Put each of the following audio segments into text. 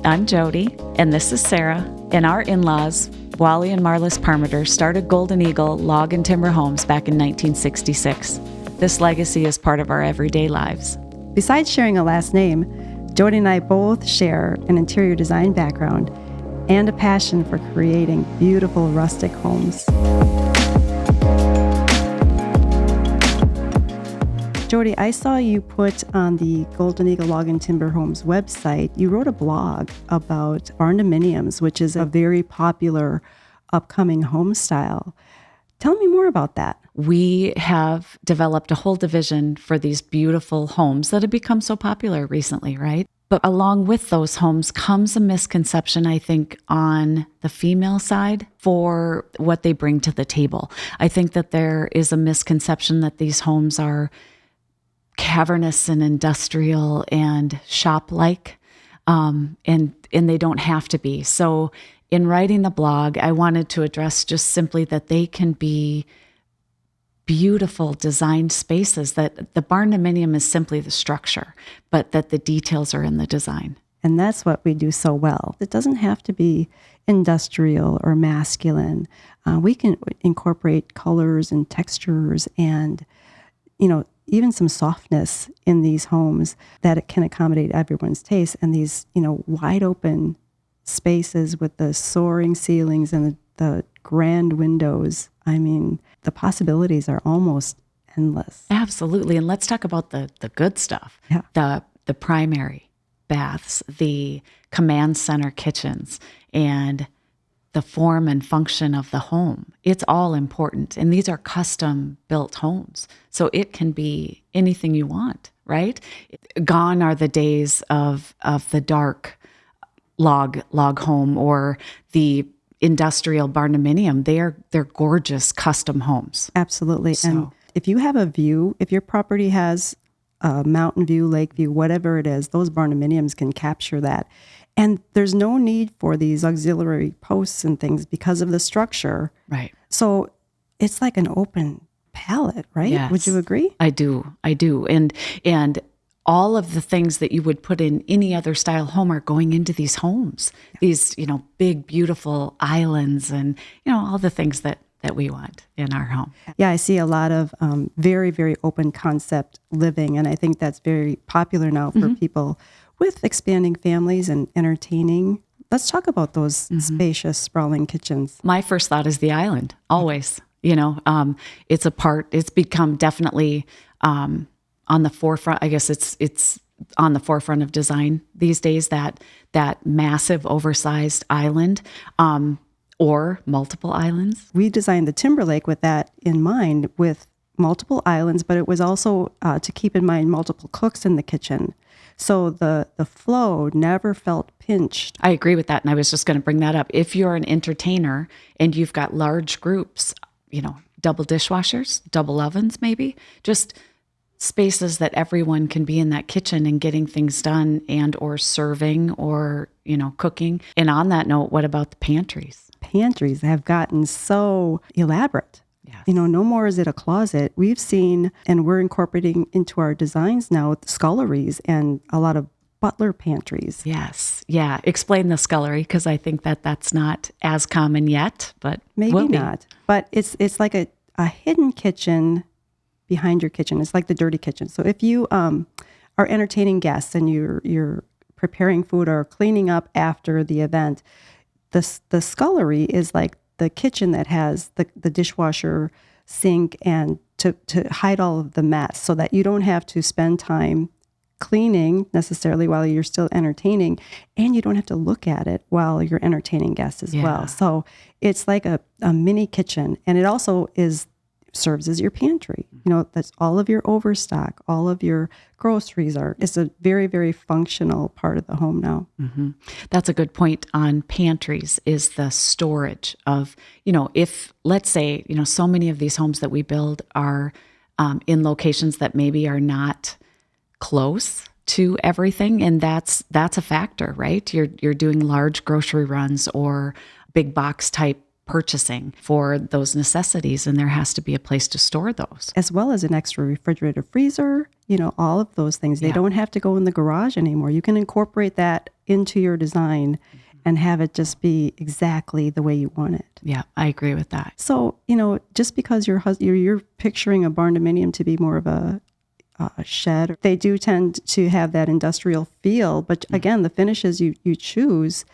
I'm Jodi, and this is Sarah, and our in-laws, Wally and Marlis Parmiter, started Golden Eagle Log and Timber Homes back in 1966. This legacy is part of our everyday lives. Besides sharing a last name, Jodi and I both share an interior design background and a passion for creating beautiful rustic homes. Jodi, I saw you put on the Golden Eagle Log and Timber Homes website, you wrote a blog about barndominiums, which is a very popular upcoming home style. Tell me more about that. We have developed a whole division for these beautiful homes that have become so popular recently, right? But along with those homes comes a misconception, I think, on the female side for what they bring to the table. I think that there is a misconception that these homes are cavernous and industrial and shop-like, and they don't have to be. So in writing the blog, I wanted to address just simply that they can be beautiful designed spaces, that the barndominium is simply the structure, but that the details are in the design. And that's what we do so well. It doesn't have to be industrial or masculine. We can incorporate colors and textures and, even some softness in these homes that it can accommodate everyone's taste. And these, wide open spaces with the soaring ceilings and the grand windows. I mean, the possibilities are almost endless. Absolutely. And let's talk about the good stuff. Yeah. The primary baths, the command center kitchens, and the form and function of the home. It's all important. And these are custom built homes. So it can be anything you want, right? Gone are the days of the dark log home or the industrial barndominium. They're gorgeous custom homes. Absolutely. So, and if you have a view, if your property has a mountain view, lake view, whatever it is, those barndominiums can capture that. And there's no need for these auxiliary posts and things because of the structure. Right. So it's like an open palette, right? Yes. Would you agree? I do. And all of the things that you would put in any other style home are going into these homes. Yeah. These, big, beautiful islands and, all the things that we want in our home. Yeah, I see a lot of very, very open concept living. And I think that's very popular now for people with expanding families and entertaining. Let's talk about those spacious, sprawling kitchens. My first thought is the island, always. It's become definitely on the forefront. I guess it's on the forefront of design these days, that massive oversized island, or multiple islands. We designed the Timberlake with that in mind, with multiple islands, but it was also to keep in mind multiple cooks in the kitchen. So the flow never felt pinched. I agree with that. And I was just going to bring that up. If you're an entertainer and you've got large groups, double dishwashers, double ovens, maybe just spaces that everyone can be in that kitchen and getting things done and or serving or, cooking. And on that note, what about the pantries? Pantries have gotten so elaborate. Yes. No more is it a closet. We've seen, and we're incorporating into our designs now, sculleries and a lot of butler pantries. Yes. Yeah. Explain the scullery, because I think that's not as common yet, but maybe not. But it's like a hidden kitchen behind your kitchen. It's like the dirty kitchen. So if you are entertaining guests and you're preparing food or cleaning up after the event, the scullery is like the kitchen that has the dishwasher, sink, and to hide all of the mess so that you don't have to spend time cleaning necessarily while you're still entertaining, and you don't have to look at it while you're entertaining guests as well. So it's like a mini kitchen, and it also serves as your pantry. That's all of your overstock, all of your groceries it's a very, very functional part of the home now. Mm-hmm. That's a good point on pantries, is the storage of, if let's say, so many of these homes that we build are in locations that maybe are not close to everything. And that's a factor, right? You're doing large grocery runs or big box type purchasing for those necessities, and there has to be a place to store those. As well as an extra refrigerator, freezer, all of those things. They don't have to go in the garage anymore. You can incorporate that into your design and have it just be exactly the way you want it. Yeah, I agree with that. So, just because you're picturing a barndominium to be more of a shed, they do tend to have that industrial feel. But again, the finishes you choose,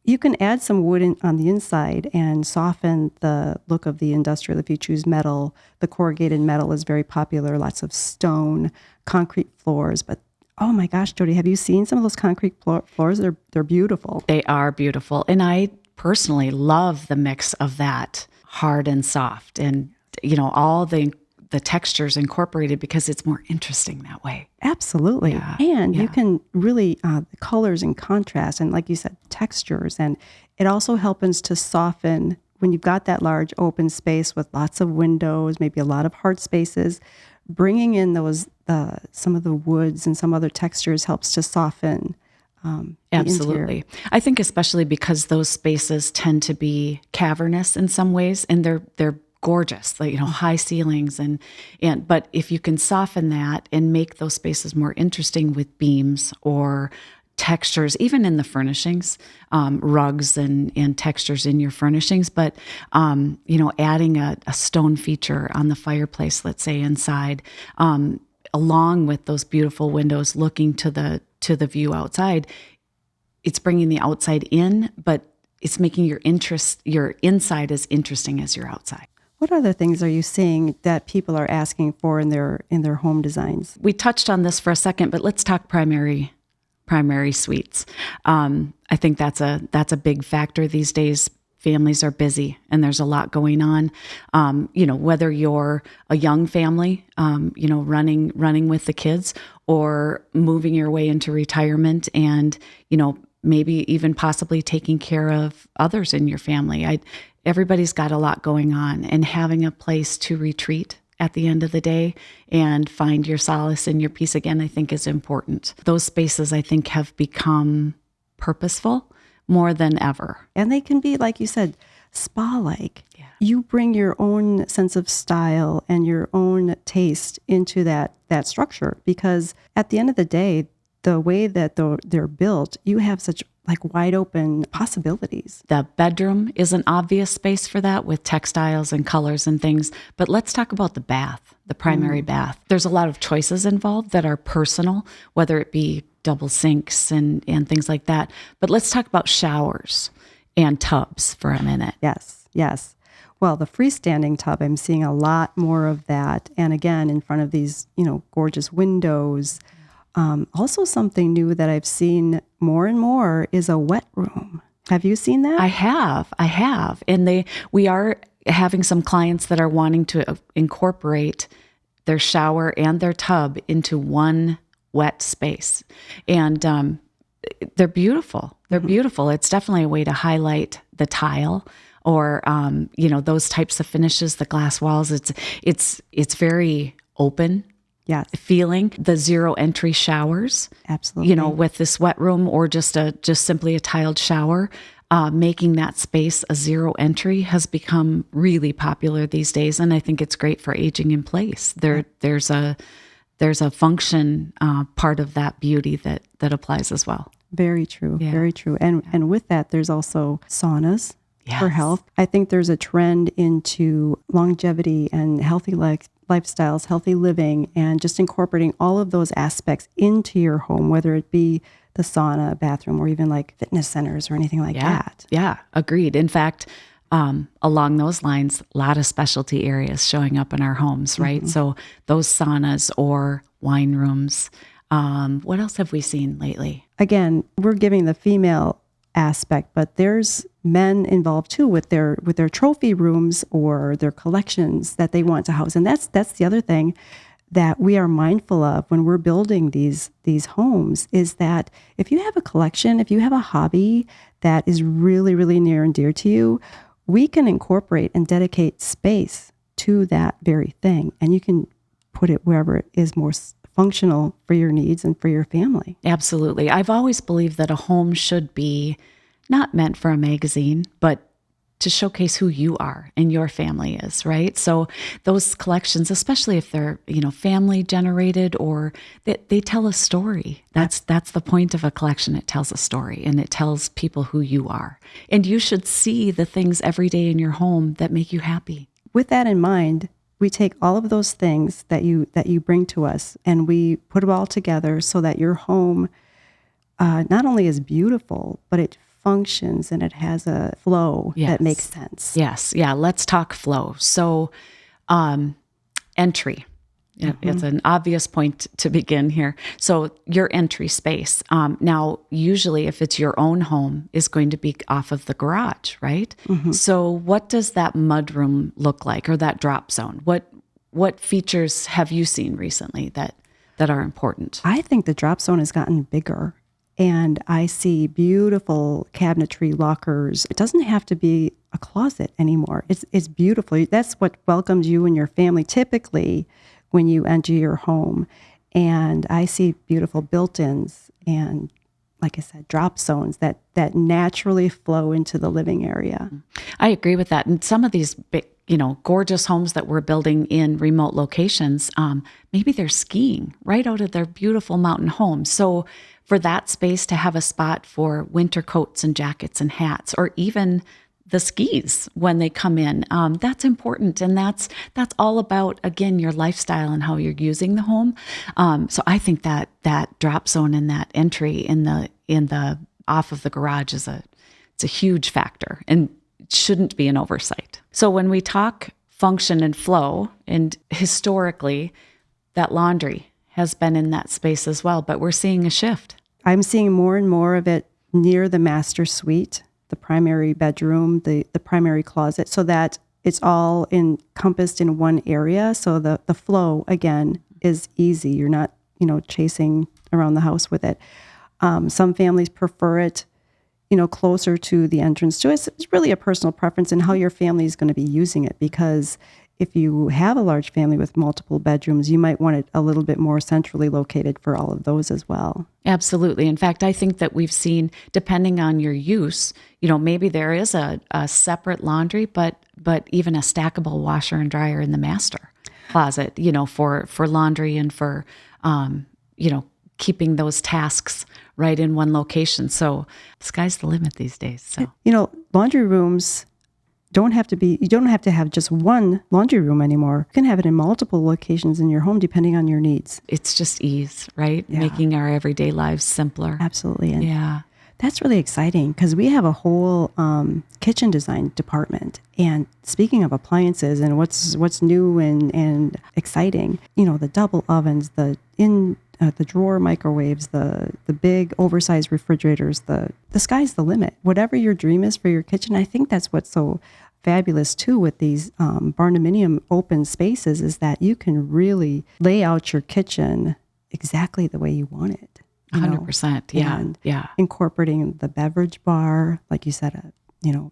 you can add some wood on the inside and soften the look of the industrial. If you choose metal, the corrugated metal is very popular, lots of stone, concrete floors. But oh my gosh, Jodi, have you seen some of those concrete floors? They're beautiful. They are beautiful. And I personally love the mix of that hard and soft and, all the textures incorporated because it's more interesting that way. Absolutely. Yeah. And you can really, the colors and contrast and like you said, textures. And it also helps to soften when you've got that large open space with lots of windows, maybe a lot of hard spaces, bringing in those, some of the woods and some other textures helps to soften Absolutely. I think especially because those spaces tend to be cavernous in some ways and they're gorgeous, like, high ceilings but if you can soften that and make those spaces more interesting with beams or textures, even in the furnishings, rugs and textures in your furnishings, but, adding a stone feature on the fireplace, let's say inside, along with those beautiful windows looking to the view outside, it's bringing the outside in, but it's making your inside as interesting as your outside. What other things are you seeing that people are asking for in their home designs? We touched on this for a second, but let's talk primary suites. I think that's a big factor these days. Families are busy and there's a lot going on. Whether you're a young family, running with the kids or moving your way into retirement and, maybe even possibly taking care of others in your family. Everybody's got a lot going on, and having a place to retreat at the end of the day and find your solace and your peace again, I think is important. Those spaces, I think, have become purposeful more than ever. And they can be, like you said, spa-like. Yeah. You bring your own sense of style and your own taste into that structure, because at the end of the day, the way that they're built, you have such wide open possibilities. The bedroom is an obvious space for that with textiles and colors and things. But let's talk about the bath, the primary bath. There's a lot of choices involved that are personal, whether it be double sinks and things like that. But let's talk about showers and tubs for a minute. Yes. Well, the freestanding tub, I'm seeing a lot more of that. And again, in front of these, gorgeous windows. Also something new that I've seen more and more is a wet room. Have you seen that? I have. And we are having some clients that are wanting to incorporate their shower and their tub into one wet space. And they're beautiful. They're beautiful. It's definitely a way to highlight the tile or, those types of finishes, the glass walls. It's very open. Yes. Feeling the zero entry showers, absolutely. With this wet room or just simply a tiled shower, making that space a zero entry has become really popular these days, and I think it's great for aging in place. There's a function part of that beauty that applies as well. Very true. Yeah. Very true. And with that, there's also saunas. Yes. For health. I think there's a trend into longevity and healthy lifestyles, healthy living, and just incorporating all of those aspects into your home, whether it be the sauna, bathroom, or even like fitness centers or anything like that. Yeah, agreed. In fact, along those lines, a lot of specialty areas showing up in our homes, right? Mm-hmm. So those saunas or wine rooms. What else have we seen lately? Again, we're giving the female aspect, but there's men involved too with their trophy rooms or their collections that they want to house. And that's the other thing that we are mindful of when we're building these homes is that if you have a collection, if you have a hobby that is really, really near and dear to you, we can incorporate and dedicate space to that very thing. And you can put it wherever it is more functional for your needs and for your family. Absolutely. I've always believed that a home should be not meant for a magazine, but to showcase who you are and your family is, right? So those collections, especially if they're, family generated or they tell a story. That's the point of a collection. It tells a story and it tells people who you are. And you should see the things every day in your home that make you happy. With that in mind, we take all of those things that you bring to us and we put it all together so that your home not only is beautiful, but it functions and it has a flow that makes sense. Yes. Yeah. Let's talk flow. So, entry. It's an obvious point to begin here. So your entry space. Now, usually if it's your own home, is going to be off of the garage, right? So what does that mudroom look like, or that drop zone? What features have you seen recently that are important? I think the drop zone has gotten bigger. And I see beautiful cabinetry lockers. It doesn't have to be a closet anymore. It's beautiful. That's what welcomes you and your family typically when you enter your home. And I see beautiful built-ins and, like I said, drop zones that naturally flow into the living area. I agree with that. And some of these big, gorgeous homes that we're building in remote locations, maybe they're skiing right out of their beautiful mountain homes. So for that space to have a spot for winter coats and jackets and hats, or even the skis when they come in, that's important. And that's all about, again, your lifestyle and how you're using the home. So I think that drop zone and that entry in the off of the garage it's a huge factor and shouldn't be an oversight. So when we talk function and flow, and historically, that laundry has been in that space as well, but we're seeing a shift. I'm seeing more and more of it near the master suite, the primary bedroom, the primary closet, so that it's all encompassed in one area. So the flow, again, is easy. You're not, chasing around the house with it. Some families prefer it, closer to the entrance to it. It's really a personal preference in how your family is going to be using it, because if you have a large family with multiple bedrooms, you might want it a little bit more centrally located for all of those as well. Absolutely. In fact, I think that we've seen, depending on your use, maybe there is a separate laundry, but even a stackable washer and dryer in the master closet, for laundry and for, keeping those tasks right in one location. So the sky's the limit these days. So, laundry rooms you don't have to have just one laundry room anymore. You can have it in multiple locations in your home depending on your needs. It's just ease, right? Yeah. Making our everyday lives simpler. Absolutely. And yeah. That's really exciting because we have a whole kitchen design department. And speaking of appliances and what's new and exciting, the double ovens, the drawer microwaves, the big oversized refrigerators, the sky's the limit. Whatever your dream is for your kitchen, I think that's what's so fabulous too with these Bardnominium open spaces is that you can really lay out your kitchen exactly the way you want it. 100%. Yeah. And yeah. Incorporating the beverage bar, like you said,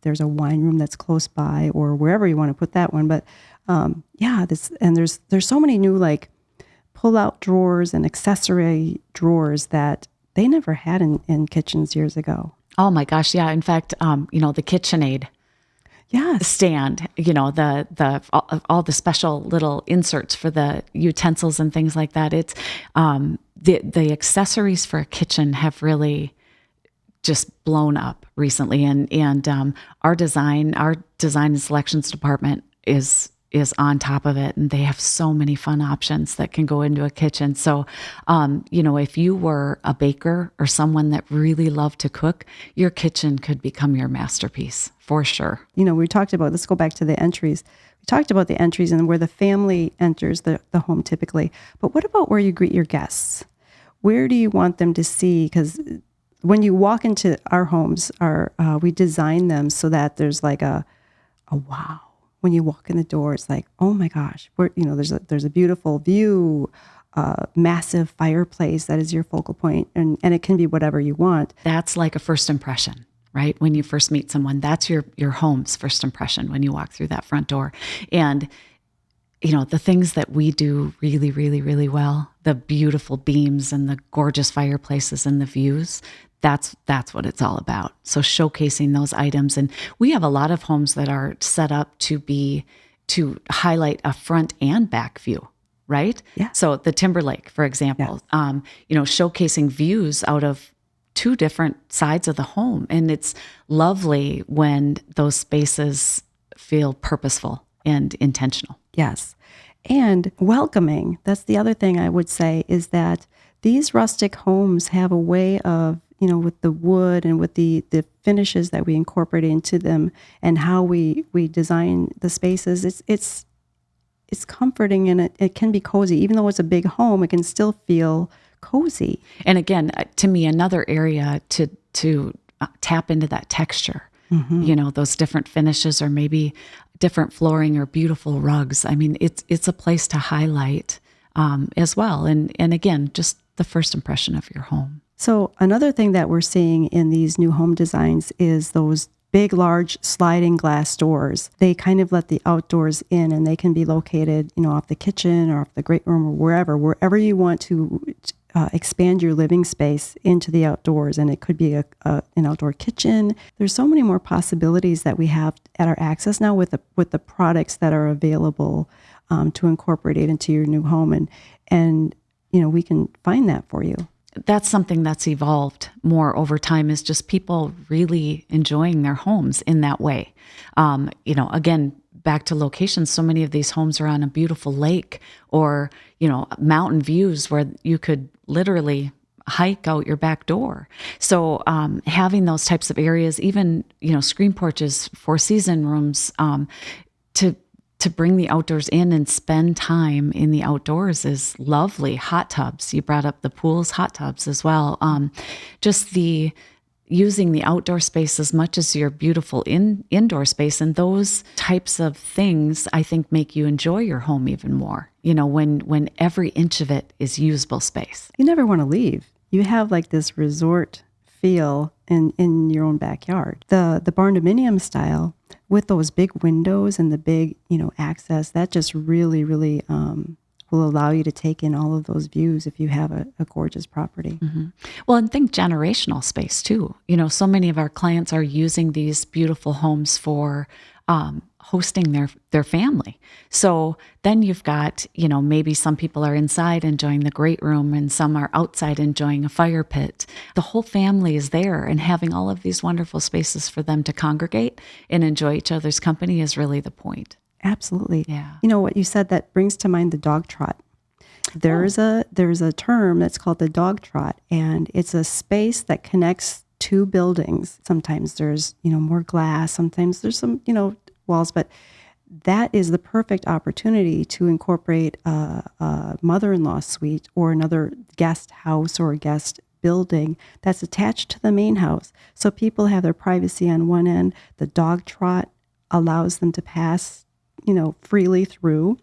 there's a wine room that's close by or wherever you want to put that one. But there's so many new pull-out drawers and accessory drawers that they never had in kitchens years ago. Oh my gosh, yeah. In fact, the KitchenAid stand, all the special little inserts for the utensils and things like that. It's the accessories for a kitchen have really just blown up recently, and our design and selections department is on top of it, and they have so many fun options that can go into a kitchen. So, if you were a baker or someone that really loved to cook, your kitchen could become your masterpiece for sure. We talked about, let's go back to the entries. We talked about the entries and where the family enters the home typically. But what about where you greet your guests? Where do you want them to see? Because when you walk into our homes, we design them so that there's like a wow. When you walk in the door, it's like, oh my gosh, there's a beautiful view, massive fireplace that is your focal point, and it can be whatever you want. That's like a first impression, right? When you first meet someone, that's your home's first impression when you walk through that front door. And the things that we do really, really, really well, the beautiful beams and the gorgeous fireplaces and the views, That's what it's all about. So showcasing those items. And we have a lot of homes that are set up to highlight a front and back view, right? Yeah. So the Timberlake, for example, showcasing views out of two different sides of the home. And it's lovely when those spaces feel purposeful and intentional. Yes. And welcoming. That's the other thing I would say, is that these rustic homes have a way of, with the wood and with the finishes that we incorporate into them and how we design the spaces, it's comforting, and it can be cozy. Even though it's a big home, it can still feel cozy. And again, to me, another area to tap into that texture. Mm-hmm. Those different finishes, or maybe different flooring or beautiful rugs. I mean, it's a place to highlight as well. And again, just the first impression of your home. So another thing that we're seeing in these new home designs is those big, large sliding glass doors. They kind of let the outdoors in, and they can be located, off the kitchen or off the great room or wherever you want to expand your living space into the outdoors. And it could be an outdoor kitchen. There's so many more possibilities that we have at our access now with the products that are available to incorporate it into your new home. And we can find that for you. That's something that's evolved more over time, is just people really enjoying their homes in that way. Again, back to locations, so many of these homes are on a beautiful lake or, mountain views where you could literally hike out your back door. So having those types of areas, even, screen porches, four-season rooms, to bring the outdoors in and spend time in the outdoors is lovely. Hot tubs, you brought up the pools, hot tubs as well. Just using the outdoor space as much as your beautiful indoor space. And those types of things, I think, make you enjoy your home even more, when every inch of it is usable space. You never want to leave. You have like this resort feel in your own backyard. The Bardnominium style, with those big windows and the big, access, that just really, really will allow you to take in all of those views if you have a gorgeous property. Mm-hmm. Well, and think generational space too. So many of our clients are using these beautiful homes for hosting their family. So then you've got, maybe some people are inside enjoying the great room and some are outside enjoying a fire pit. The whole family is there, and having all of these wonderful spaces for them to congregate and enjoy each other's company is really the point. Absolutely. Yeah. What you said, that brings to mind the dog trot. There's a term that's called the dog trot, and it's a space that connects two buildings. Sometimes there's, more glass, sometimes there's some, walls, but that is the perfect opportunity to incorporate a mother-in-law suite or another guest house or a guest building that's attached to the main house. So people have their privacy on one end. The dog trot allows them to pass, freely through,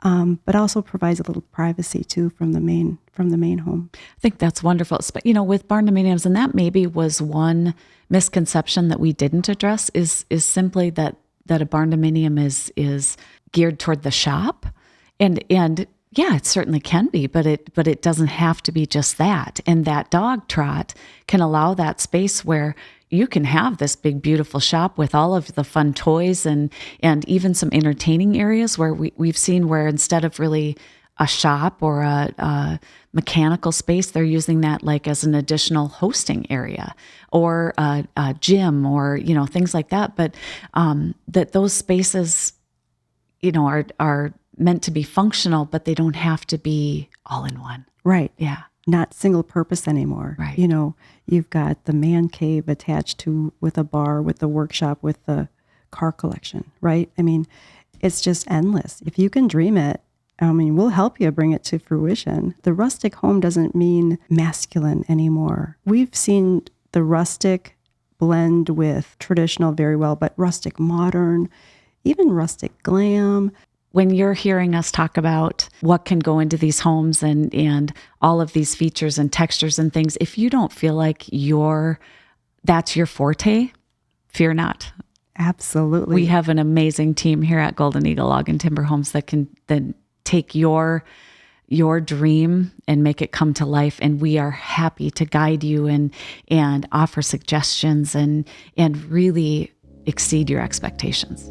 but also provides a little privacy too from the main home. I think that's wonderful. But, with barndominiums, and that maybe was one misconception that we didn't address, is simply that a barndominium is geared toward the shop, and yeah, it certainly can be, but it doesn't have to be just that. And that dog trot can allow that space where you can have this big, beautiful shop with all of the fun toys and even some entertaining areas where we've seen where instead of really a shop or a mechanical space, they're using that like as an additional hosting area or a gym or, things like that. But that those spaces, are meant to be functional, but they don't have to be all in one. Right. Yeah. Not single purpose anymore. Right. You've got the man cave attached to with a bar, with the workshop, with the car collection, right? I mean, it's just endless. If you can dream it, we'll help you bring it to fruition. The rustic home doesn't mean masculine anymore. We've seen the rustic blend with traditional very well, but rustic modern, even rustic glam. When you're hearing us talk about what can go into these homes and all of these features and textures and things, if you don't feel like that's your forte, fear not. Absolutely. We have an amazing team here at Golden Eagle Log and Timber Homes that can then take your your dream and make it come to life. And we are happy to guide you and offer suggestions and really exceed your expectations.